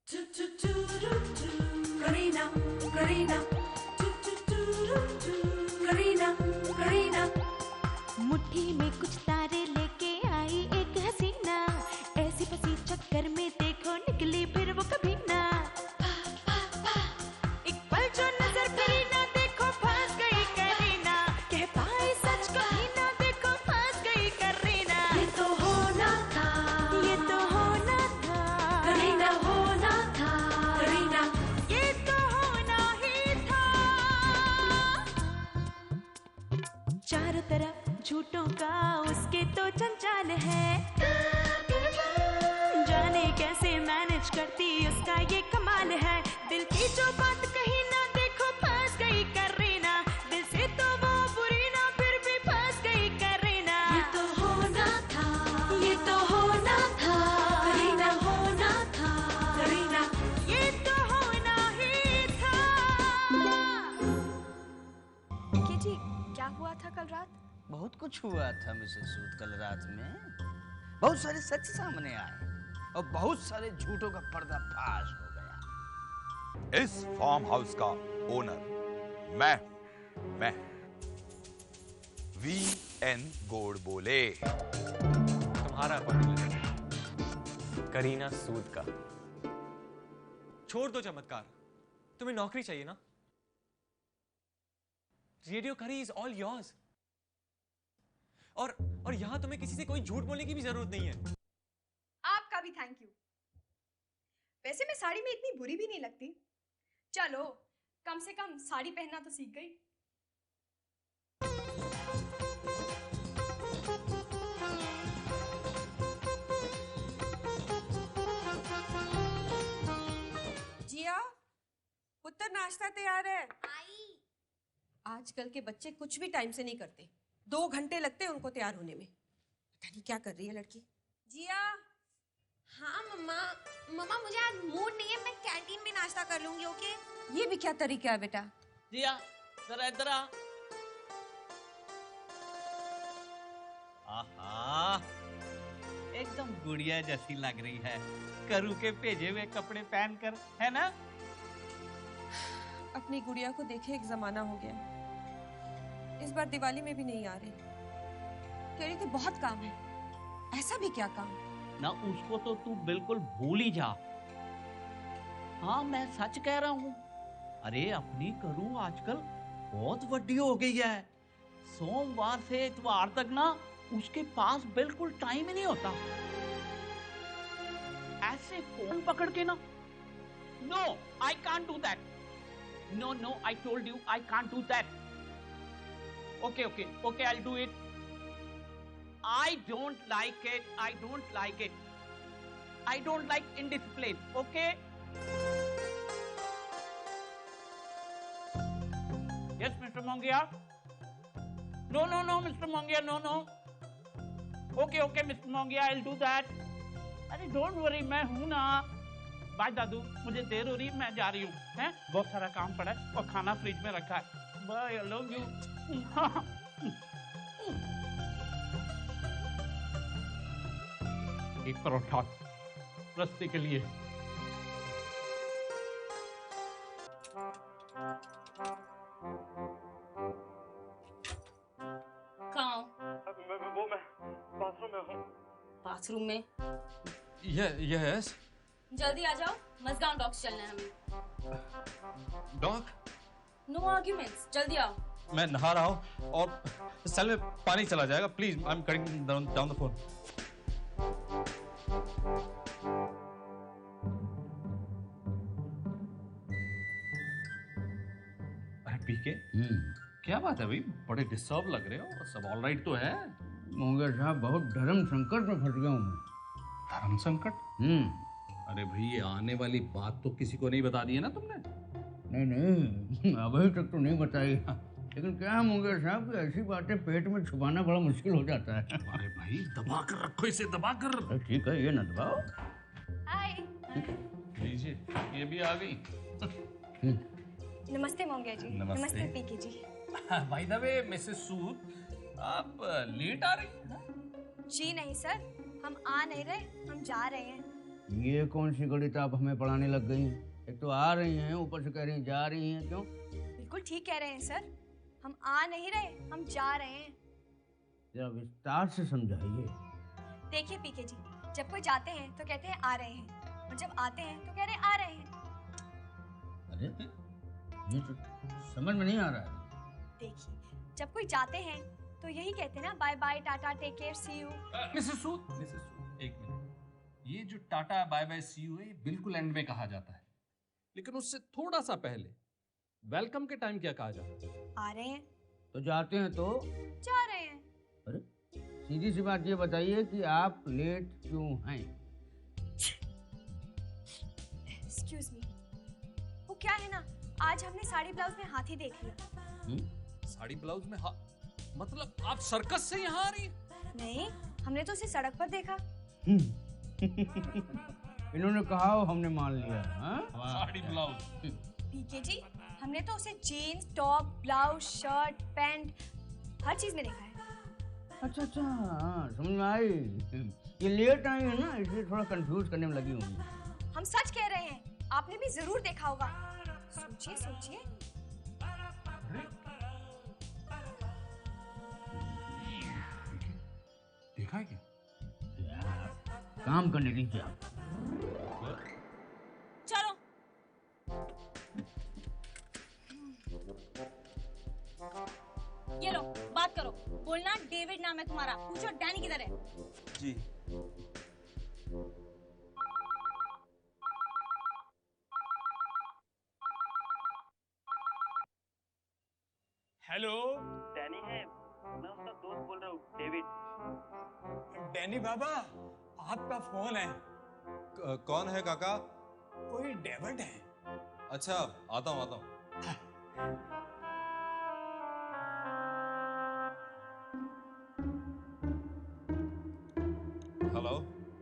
Karina, Karina, Karina, Karina. मुट्ठी में कुछ तारे लेके आई एक हसीना, ऐसी फंसी चक्कर में देखो निकली फिर वो कभी ना। एक पल जो नजर फिरी ना देखो फंस गई करीना, कह पाई सच कभी ना देखो फंस गई करीना। ये तो होना था, ये तो होना था करीना, होना था, करीना. ये तो होना ही था। चारों तरफ झूठों का उसके तो जंजाल है, जाने कैसे मैनेज करती उसका ये कमाल है। दिल की जो बात कही ना देखो फंस गई करीना, दिल से तो वो बुरी ना फिर भी फंस गई करीना। ये तो होना था, ये तो होना था, करीना, होना था, करीना. ये तो होना ही था। विकी जी, क्या हुआ था कल रात? बहुत कुछ हुआ था मिसेस सूद कल रात में। बहुत सारे सच सामने आए और बहुत सारे झूठों का पर्दाफाश हो गया। इस फार्म हाउस का ओनर मैं VN गोडबोले। तुम्हारा अपॉइंटमेंट करीना सूद का। छोड़ दो चमत्कार, तुम्हें नौकरी चाहिए ना? रेडियो करी इज ऑल योर्स। और यहां तुम्हें किसी से कोई झूठ बोलने की भी जरूरत नहीं है। आपका भी थैंक यू। वैसे मैं साड़ी में इतनी बुरी भी नहीं लगती। चलो, कम से कम साड़ी पहनना तो सीख गई। जिया, पुत्र नाश्ता तैयार है। आजकल के बच्चे कुछ भी टाइम से नहीं करते। 2 घंटे लगते हैं उनको तैयार होने में। पता नहीं क्या कर रही है लड़की। जिया, हाँ मम्मा, मम्मा मुझे आज मूड नहीं है, मैं कैंटीन में नाश्ता कर लूंगी, ओके? ये भी क्या तरीका है बेटा? जिया, जरा इधर आ। आहा, एकदम गुड़िया जैसी लग रही है, करू के भेजे हुए कपड़े पहनकर, है ना? अपनी गुड़िया को देखे एक जमाना हो गया। इस बार दिवाली में भी नहीं आ रही। कह रही थी बहुत काम है। ऐसा भी क्या काम? ना उसको तो तू बिल्कुल भूल ही जा। हाँ, मैं सच कह रहा हूँ। अरे अपनी करू आजकल बहुत बड़ी हो गई है। सोमवार से इतवार तक ना उसके पास बिल्कुल टाइम ही नहीं होता। ऐसे फोन पकड़ के ना, no I can't do that, no I told you I can't do that. Okay, I'll do it. I don't like it. I don't like indiscipline. Okay? Yes, Mr. Mongia. No, Mr. Mongia, no. Okay, Mr. Mongia, I'll do that. अरे don't worry, मैं हूं ना। Bye दादू, मुझे देर हो रही, मैं जा रही हूँ। हैं? बहुत सारा काम पड़ा है और खाना फ्रिज में रखा है। Bye, I love you. एक परोठा रस्ते के लिए। कहाँ? वो मैं बाथरूम में हूँ। बाथरूम में? यस। जल्दी आ जाओ, मजगांव डॉक्स चलना है हमें। डॉग? नो आर्ग्यूमेंट्स, जल्दी आओ। मैं नहा रहा हूँ और सेल में पानी चला जाएगा। Please, I am cutting down the phone. अरे पीके, क्या बात है भाई? बड़े डिस्टर्ब लग रहे हो। सब ऑल राइट तो है? मोंगे साहब, बहुत धर्म संकट में फंस गया हूँ मैं। धर्म संकट? अरे भाई, ये आने वाली बात तो किसी को नहीं बता दी है ना तुमने? नहीं, अभी तक तो नहीं बताई। लेकिन क्या है मोंगे साहब कि ऐसी बातें पेट में छुपाना बड़ा मुश्किल हो जाता है। अरे भाई, दबा कर रखो इसे, दबा कर। ठीक है, ये न दबाओ। हाय। लीजिए, ये भी आ गई। नमस्ते मोंगे जी। नमस्ते पीके जी। बाय द वे मिसेस सूद, आप लेट आ रही हैं? जी नहीं सर, हम आ नहीं रहे, हम जा रहे हैं। ये कौन सी गणित आप हमें पढ़ाने लग गई? एक तो आ रही हैं, ऊपर से कह रही हैं जा रही हैं, क्यों? बिल्कुल ठीक कह रहे हैं सर, हम आ नहीं रहे, हम जा रहे हैं। जरा विस्तार से समझाइए। देखिए पीके जी, जब कोई जाते हैं तो कहते हैं आ रहे हैं, और जब आते हैं तो कह रहे हैं आ रहे हैं। अरे ये तो समझ में नहीं आ रहा है। देखिए, जब कोई जाते हैं तो यही कहते हैं ना, bye bye, tata, take care, see you. Mrs Sood, एक मिनट। ये जो tata bye bye see you है, ये बिल्कुल एंड में कहा जाता है, लेकिन उससे थोड़ा सा पहले वेलकम के टाइम क्या कहा जाता है? आ रहे हैं। तो जाते हैं तो जा रहे हैं। अरे सीधी सी बात ये बताइए कि आप लेट क्यों हैं? एक्सक्यूज मी, वो क्या है ना, आज हमने साड़ी ब्लाउज में हाथी देख लिया। साड़ी ब्लाउज में मतलब आप सर्कस से यहाँ आ रही हैं? नहीं, हमने तो उसे सड़क पर देखा। इन्होंने कहा हो, हमने मान लिया। साड़ी ब्लाउज। पीके जी, हमने तो उसे jeans, top, blouse, shirt, pant, हर चीज में देखा है। अच्छा अच्छा, समझ में आई। ये लेट आई है ना, इसलिए थोड़ा कंफ्यूज करने में लगी होंगी। हम सच कह रहे हैं, आपने भी जरूर देखा होगा। सोचिए सोचिए। देखा है क्या? काम करने दीजिए आप। चलो। ये लो, बात करो। बोलना डेविड नाम है तुम्हारा, पूछो डैनी किधर है? जी। हेलो, डैनी है, मैं उसका दोस्त बोल रहा हूँ, डेविड। डैनी बाबा, आपका फोन है। कौन है काका? कोई डेविड है। अच्छा, आता हूँ। हेलो,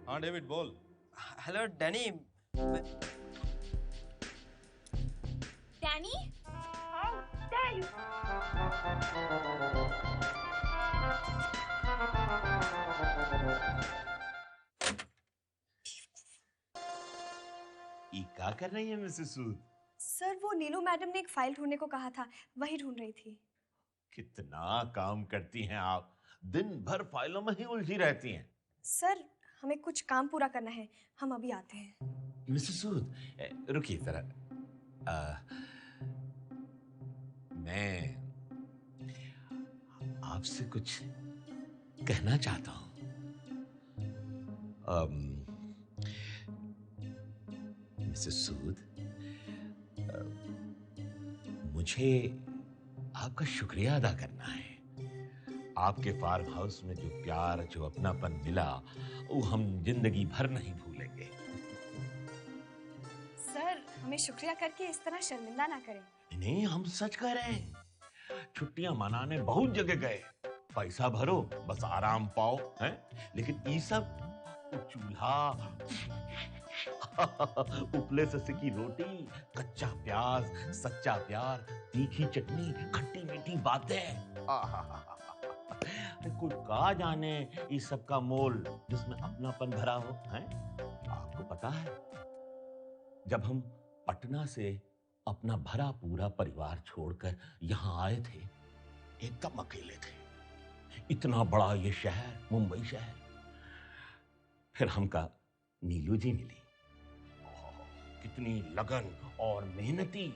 हाँ डेविड बोल। Hello Danny, Danny? क्या कर रही है मिसेस सूद? सर, वो नीलू मैडम ने एक फाइल ढूंढने को कहा था, वही ढूंढ रही थी। कितना काम करती हैं आप, दिन भर फाइलों में ही उलझी रहती हैं। सर, हमें कुछ काम पूरा करना है, हम अभी आते हैं। मिसेस सूद, रुकिए जरा। मैं आपसे कुछ कहना चाहता हूं। मिसेस सूद, मुझे आपका शुक्रिया अदा करना है। आपके फार्म हाउस में जो प्यार, जो अपनापन मिला, वो हम जिंदगी भर नहीं भूलेंगे। सर, हमें शुक्रिया करके इस तरह शर्मिंदा ना करें। नहीं, हम सच कह रहे हैं। छुट्टियां मनाने बहुत जगह गए, पैसा भरो बस आराम पाओ, हैं? लेकिन ये सब चूल्हा, उपले से सिकी रोटी, कच्चा प्याज, सच्चा प्यार, तीखी चटनी, खट्टी मीठी बातें, कोई का जाने इस सब का मोल जिसमें अपनापन भरा हो, हैं? आपको पता है, जब हम पटना से अपना भरा पूरा परिवार छोड़कर यहाँ आए थे, एकदम अकेले थे। इतना बड़ा ये शहर, मुंबई शहर। फिर हमका नीलू जी मिली, कितनी लगन और मेहनती।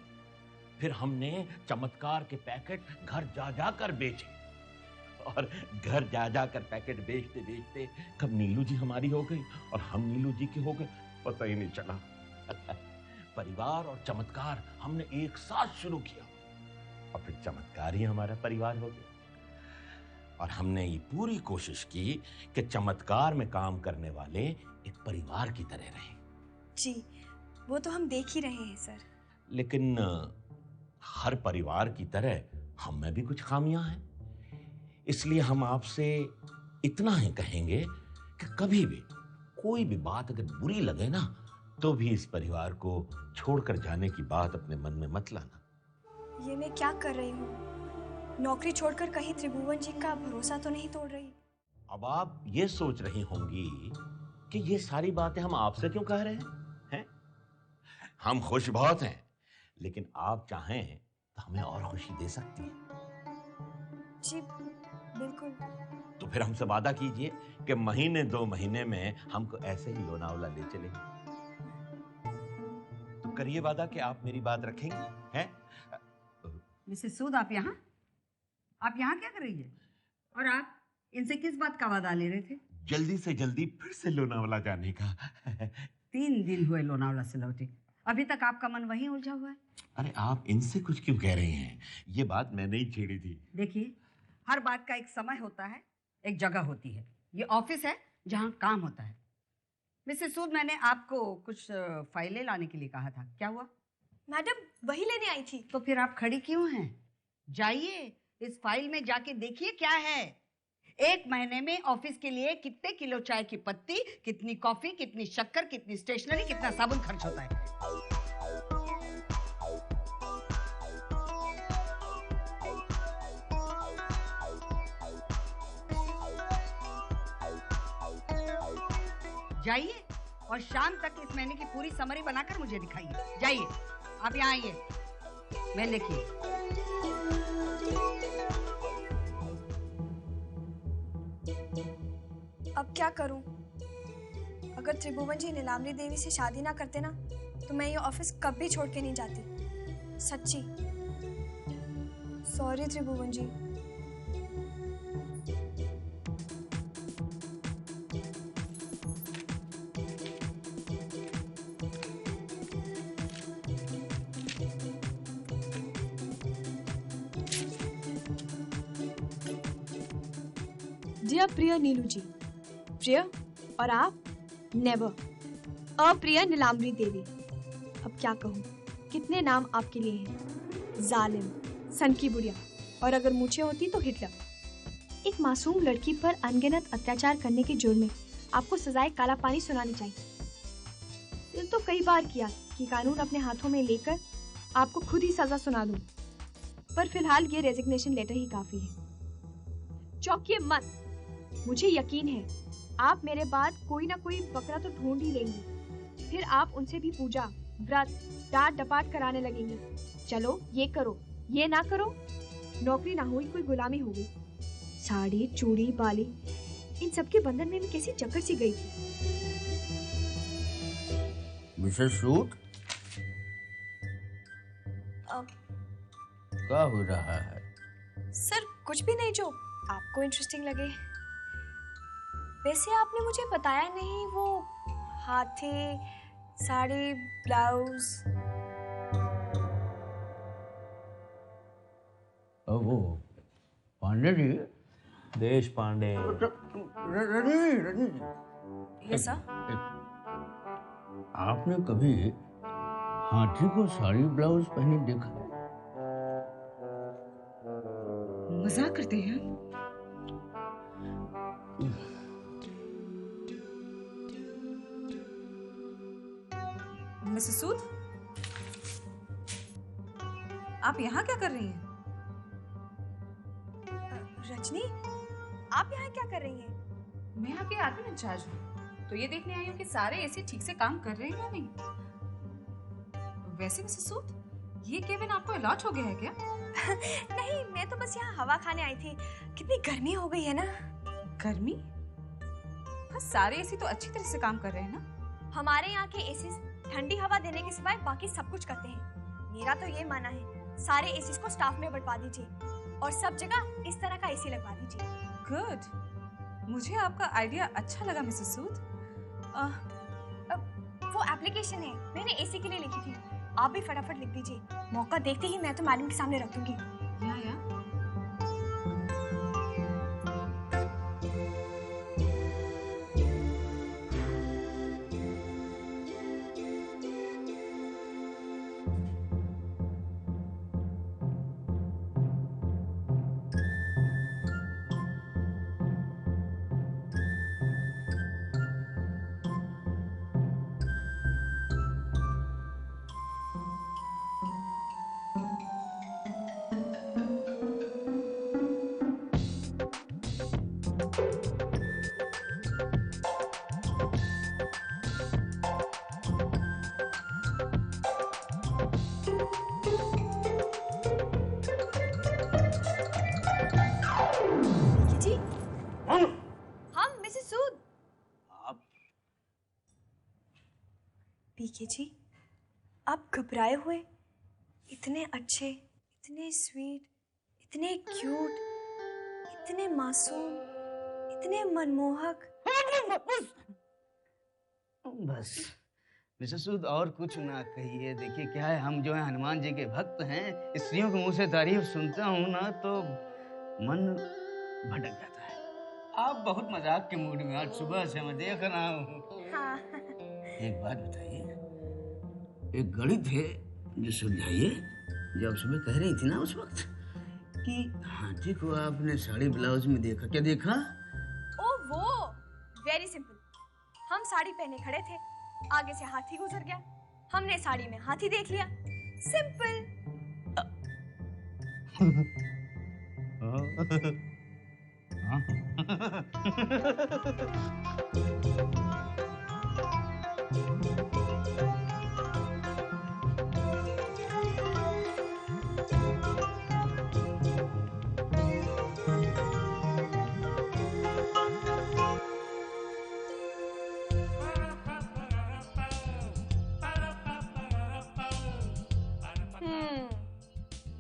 फिर हमने चमत्कार के पैकेट घर जा जा कर बेचे, और घर जा जा कर पैकेट बेचते बेचते कब नीलू जी हमारी हो गई और हम नीलू जी के हो गए, पता ही नहीं चला। परिवार और चमत्कार हमने एक साथ शुरू किया, और फिर चमत्कार ही हमारा परिवार हो गया। और हमने ये पूरी कोशिश की कि चमत्कार में काम करने वाले एक परिवार की तरह रहें। जी, वो तो हम देख ही रहे हैं सर। लेकिन हर परिवार की तरह हम में भी कुछ खामियां हैं। इसलिए हम आपसे इतना ही कहेंगे कि कभी भी कोई भी बात अगर बुरी लगे ना, तो भी इस परिवार को छोड़कर जाने की बात अपने मन में मत लाना। ये मैं क्या कर रही हूँ? नौकरी छोड़कर कहीं त्रिभुवन जी का भरोसा तो नहीं तोड़ रही? अब आप ये सोच रही होंगी कि ये सारी बातें हम आपसे क्यों कह रहे हैं? हम खुश बहुत हैं, लेकिन आप चाहें तो हमें और खुशी दे सकती हैं। जी बिल्कुल। तो फिर हमसे वादा कीजिए कि महीने 2 महीने में हमको ऐसे ही लोनावला ले चलेंगे। तो करिए वादा कि आप मेरी बात रखेंगे, हैं? मिसेस सूद, आप यहाँ क्या कर रही है? और आप इनसे किस बात का वादा ले रहे थे? जल्दी से जल्दी फिर से लोनावला जाने का। 3 दिन हुए लोनावला से लौटे, अभी तक आपका मन वहीं उलझा हुआ है। अरे आप इनसे कुछ क्यों कह रही हैं? ये बात मैंने ही छेड़ी थी। देखिए, हर बात का एक समय होता है, एक जगह होती है। ये ऑफिस है जहाँ काम होता है। मिसेस सूद, मैंने आपको कुछ फाइलें लाने के लिए कहा था, क्या हुआ? मैडम वही लेने आई थी। तो फिर आप खड़ी क्यों हैं? जाइए, इस फाइल में जाके देखिए क्या है। 1 महीने में ऑफिस के लिए कितने किलो चाय की पत्ती, कितनी कॉफी, कितनी शक्कर, कितनी स्टेशनरी, कितना साबुन खर्च होता है। जाइए और शाम तक इस महीने की पूरी समरी बनाकर मुझे दिखाइए। जाइए, आप यहाँ आइए, मैं लिखिए। अब क्या करूं? अगर त्रिभुवन जी नीलाम्बरी देवी से शादी ना करते ना, तो मैं ये ऑफिस कभी छोड़ के नहीं जाती। सच्ची सॉरी त्रिभुवन जी। डियर प्रिय नीलू जी, प्रिय और आप नेवर, अप्रिय नीलाम्बरी देवी। अब क्या कहूँ, कितने नाम आपके लिए हैं। जालिम, सन की बुढ़िया, और अगर मुझे होती तो हिटलर। एक मासूम लड़की पर अनगिनत अत्याचार करने के जुर्म में आपको सजाए काला पानी सुनानी चाहिए। दिल तो कई बार किया कि कानून अपने हाथों में लेकर आपको खुद ही सजा सुना दूं, पर फिलहाल ये रेजिग्नेशन लेटर ही काफी है। चौंकिए मत, मुझे यकीन है आप मेरे बाद कोई ना कोई बकरा तो ढूंढ ही लेंगे। फिर आप उनसे भी पूजा, व्रत, डांट डपाट कराने लगेंगे। चलो ये करो, ये ना करो, नौकरी ना हुई कोई गुलामी हो गई। साड़ी, चूड़ी, बाली, इन सब के बंधन में मैं कैसी चक्कर सी गई थी। मिसेस सूद, क्या हो रहा है? सर कुछ भी नहीं जो आपको इंटरेस्टिंग लगे। वैसे आपने मुझे बताया नहीं वो हाथी, साड़ी, ब्लाउज। वो पांडे जी, देश पांडे। Rajni yes sir. आपने कभी हाथी को साड़ी ब्लाउज पहने देखा है? मजाक करते हैं? मिसेस सूद, आप यहाँ क्या कर रही हैं? रजनी, आप यहाँ क्या कर रही हैं? मैं यहाँ के एडमिन इंचार्ज हूँ, तो ये देखने आई हूँ कि सारे एसी ठीक से काम कर रहे हैं या नहीं। वैसे मिसेस सूद, ये केबिन आपको अलॉट हो गया है क्या? नहीं, मैं तो बस यहाँ हवा खाने आई थी। कितनी गर्मी हो गई है ना। गर्मी? हाँ, सारे एसी तो अच्छी तरह से काम कर रहे हैं ना। हमारे यहाँ के एसी ठंडी हवा देने के सिवाय बाकी सब कुछ करते हैं। मेरा तो ये मानना है, सारे एसी को स्टाफ में बंटवा दीजिए और सब जगह इस तरह का एसी लगवा दीजिए। गुड, मुझे आपका आइडिया अच्छा लगा मिसेस सूद। वो एप्लीकेशन है, मैंने एसी के लिए लिखी थी। आप भी फटाफट लिख दीजिए। मौका देखते ही मैं तो मैडम के सामने रख दूंगी। या। पीके जी, आप घबराए हुए, इतने अच्छे, इतने स्वीट, इतने क्यूट, इतने मासूम, इतने मनमोहक। बस मिसेस सूद और कुछ ना कहिए। देखिए क्या है, हम जो है हनुमान जी के भक्त हैं। स्त्रियों के मुंह से तारीफ सुनता हूँ ना तो मन भटक जाता है। आप बहुत मजाक के मूड में आज सुबह से मैं देख रहा हूँ। हाँ। एक बात बताइए, एक गणित है जो सुलझाइए, जो आप सुबह कह रही थी ना उस वक्त कि हाथी को आपने साड़ी ब्लाउज में देखा। क्या देखा? ओ वो वेरी सिंपल। हम साड़ी पहने खड़े थे, आगे से हाथी गुजर गया, हमने साड़ी में हाथी देख लिया। सिंपल।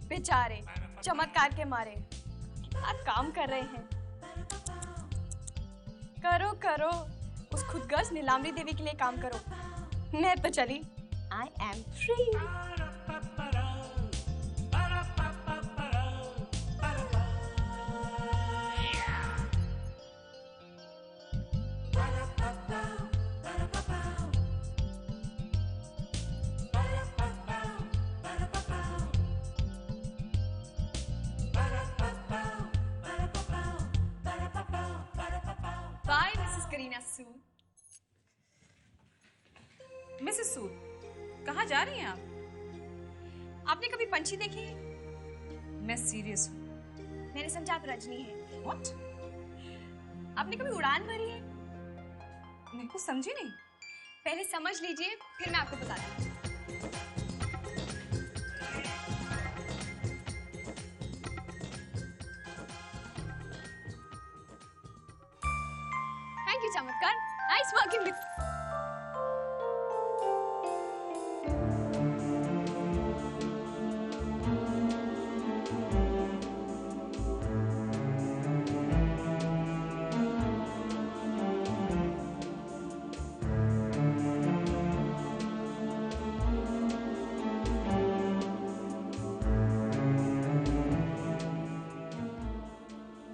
बेचारे चमत्कार के मारे क्या काम कर रहे हैं। करो करो, उस खुदगर्ज नीलाम्बरी देवी के लिए काम करो। मैं तो चली। I am free. मिसेस सूद, कहाँ जा रही हैं आप? आपने कभी पंछी देखे? मैं सीरियस हूँ। मेरे समझा आप रजनी है। What? आपने कभी उड़ान भरी है? मेरे को समझी नहीं। पहले समझ लीजिए, फिर मैं आपको बताती हूँ। थैंक यू चमत्कार। Nice working with.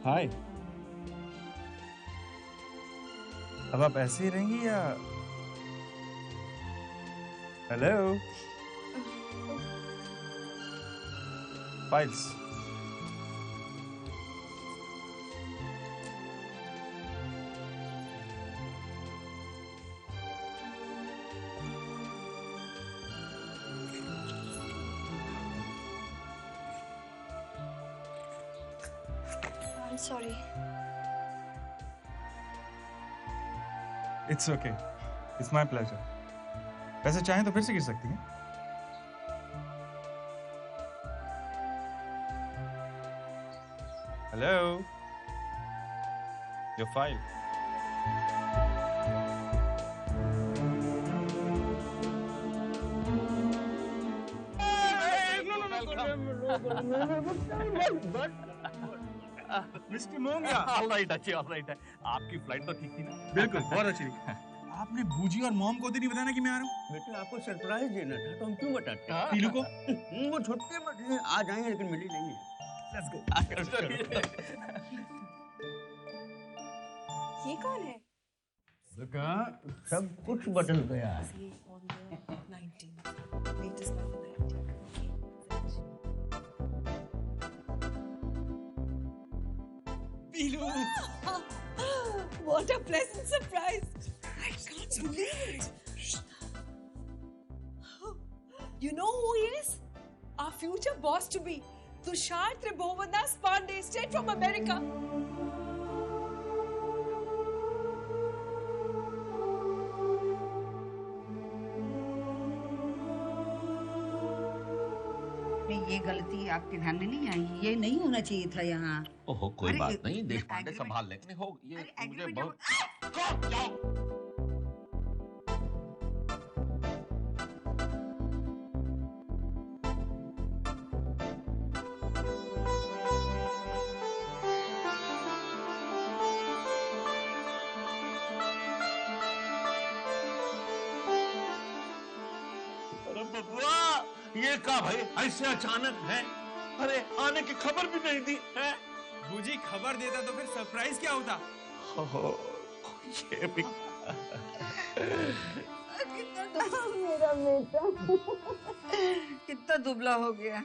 हाय, अब आप ऐसे ही रहेंगी या? Hello, files. I'm sorry. It's okay, it's my pleasure. वैसे चाहें तो फिर से गिर सकती हैं। Hello, your file. Mister Mongia. Alright, अच्छी ऑलराइट है। आपकी फ्लाइट तो ठीक थी ना? बिल्कुल, बहुत अच्छी। आपने बूजी और मॉम को तो नहीं बताना कि मैं आ रहा हूँ? बेटे आपको सरप्राइज देना था तो हम क्यों बताते? पीलू को? वो छुट्टी में आ जाएंगे लेकिन मिली नहीं है। Let's go. ये कौन है? बेटा सब कुछ बदल गया है। Pilu! What a pleasant surprise! I can't believe it! You know who he is? Our future boss to be, Tushar Tribhuvanas Pandey, straight from America. ये गलती आपके ध्यान में नहीं आई? ये नहीं होना चाहिए था यहाँ। ओहो, कोई बात नहीं, देश पांडे संभाल लेंगे। हो ये मुझे बहुत बबुआ, ये का भाई ऐसे अचानक है? अरे आने की खबर भी नहीं दी है। बूजी खबर देता तो फिर सरप्राइज क्या होता? ये भी मेरा बेटा कितना दुबला हो गया।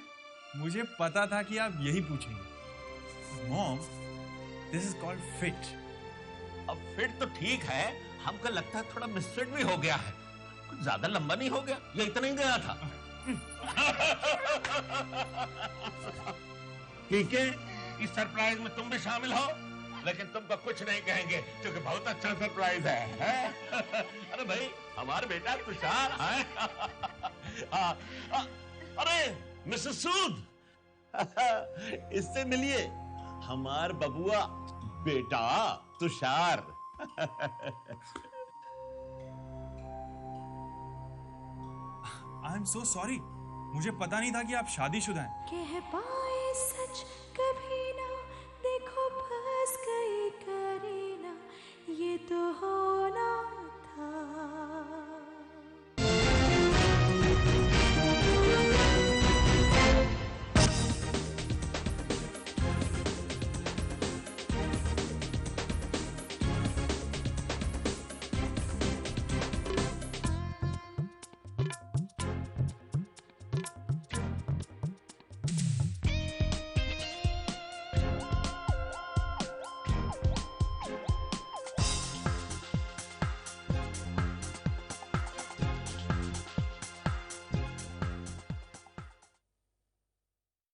मुझे पता था कि आप यही पूछेंगे। Mom, this is called fit. अब फिट तो ठीक है, हमको लगता है थोड़ा मिसफिट भी हो गया है। कुछ ज्यादा लंबा नहीं हो गया, ये इतना ही गया था। ठीक है, इस सरप्राइज में तुम भी शामिल हो, लेकिन तुमको कुछ नहीं कहेंगे क्योंकि बहुत अच्छा सरप्राइज है? अरे भाई, हमारा बेटा तुषार है। अरे मिसेस सूद, इससे मिलिए, हमार बबुआ बेटा Tushar. I am so sorry, मुझे पता नहीं था कि आप शादीशुदा हैं। कह पाए सच कभी ना